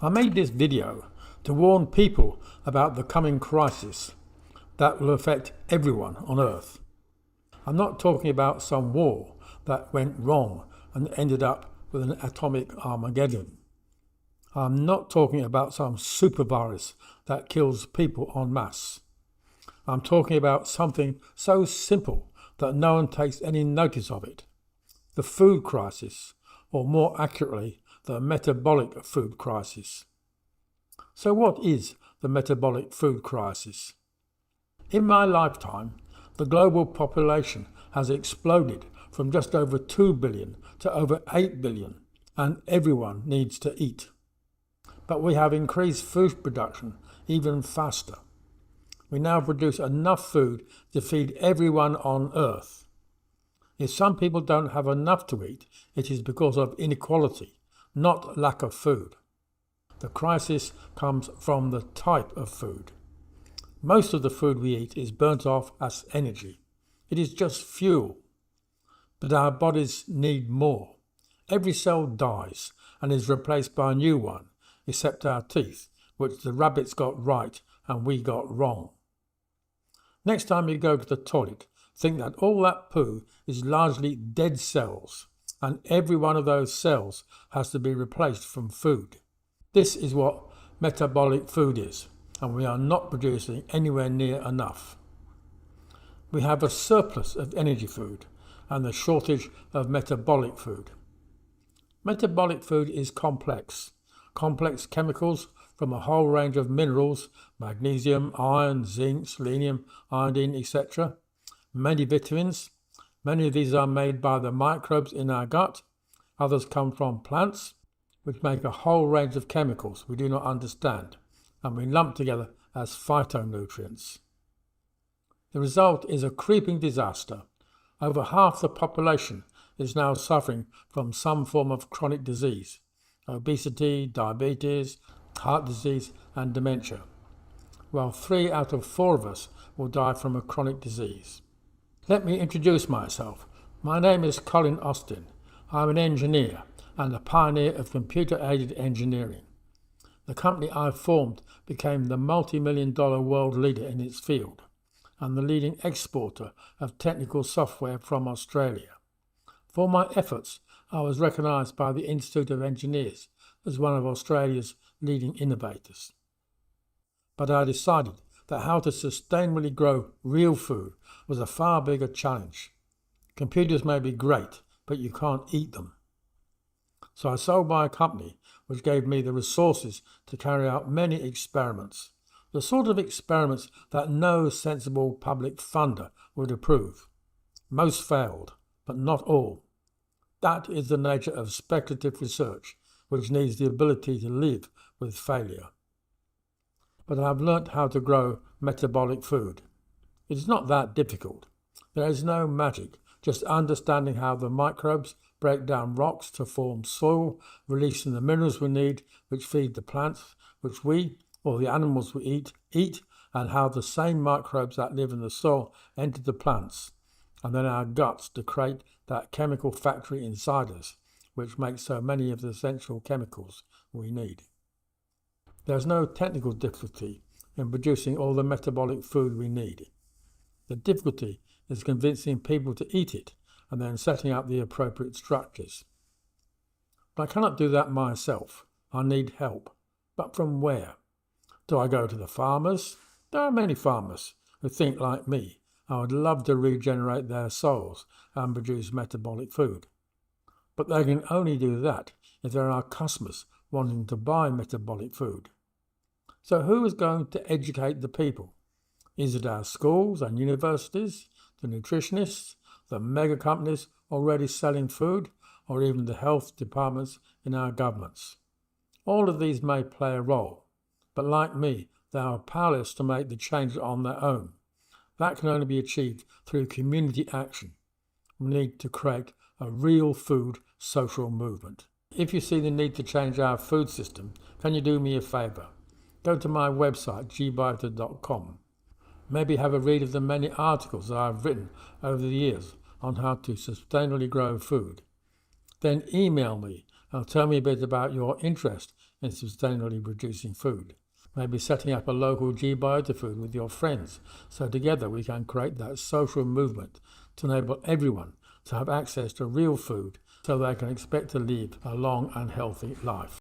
I made this video to warn people about the coming crisis that will affect everyone on Earth. I'm not talking about some war that went wrong and ended up with an atomic Armageddon. I'm not talking about some supervirus that kills people en masse. I'm talking about something so simple that no one takes any notice of it. The food crisis, or more accurately, the metabolic food crisis. So what is the metabolic food crisis? In my lifetime, the global population has exploded from just over 2 billion to over 8 billion, and everyone needs to eat. But we have increased food production even faster. We now produce enough food to feed everyone on Earth. If some people don't have enough to eat, it is because of inequality, not lack of food. The crisis comes from the type of food. Most of the food we eat is burnt off as energy. It is just fuel. But our bodies need more. Every cell dies and is replaced by a new one, except our teeth, which the rabbits got right and we got wrong. Next time you go to the toilet, think that all that poo is largely dead cells, and every one of those cells has to be replaced from food. This is what metabolic food is, and we are not producing anywhere near enough. We have a surplus of energy food and a shortage of metabolic food. Metabolic food is complex chemicals from a whole range of minerals, magnesium, iron, zinc, selenium, iodine, etc. Many vitamins. Many of these are made by the microbes in our gut. Others come from plants, which make a whole range of chemicals we do not understand, and we lump together as phytonutrients. The result is a creeping disaster. Over half the population is now suffering from some form of chronic disease: obesity, diabetes, heart disease, and dementia, while 3 out of 4 of us will die from a chronic disease. Let me introduce myself. My name is Colin Austin. I'm an engineer and a pioneer of computer-aided engineering. The company I formed became the multi-million-dollar world leader in its field and the leading exporter of technical software from Australia. For my efforts, I was recognised by the Institute of Engineers as one of Australia's leading innovators. But I decided that how to sustainably grow real food was a far bigger challenge. Computers may be great, but you can't eat them. So I sold my company, which gave me the resources to carry out many experiments, the sort of experiments that no sensible public funder would approve. Most failed, but not all. That is the nature of speculative research, which needs the ability to live with failure. But I've learnt how to grow metabolic food. It is not that difficult. There is no magic, just understanding how the microbes break down rocks to form soil, releasing the minerals we need, which feed the plants, which we, or the animals we eat, and how the same microbes that live in the soil enter the plants, and then our guts to create that chemical factory inside us, which makes so many of the essential chemicals we need. There is no technical difficulty in producing all the metabolic food we need. The difficulty is convincing people to eat it and then setting up the appropriate structures. But I cannot do that myself. I need help. But from where? Do I go to the farmers? There are many farmers who think like me. I would love to regenerate their soils and produce metabolic food. But they can only do that if there are customers wanting to buy metabolic food. So who is going to educate the people? Is it our schools and universities, the nutritionists, the mega companies already selling food, or even the health departments in our governments? All of these may play a role, but like me, they are powerless to make the change on their own. That can only be achieved through community action. We need to create a real food social movement. If you see the need to change our food system, can you do me a favour? Go to my website, gbiotic.com. Maybe have a read of the many articles that I've written over the years on how to sustainably grow food. Then email me and tell me a bit about your interest in sustainably producing food. Maybe setting up a local GBio food with your friends, so together we can create that social movement to enable everyone to have access to real food so they can expect to live a long and healthy life.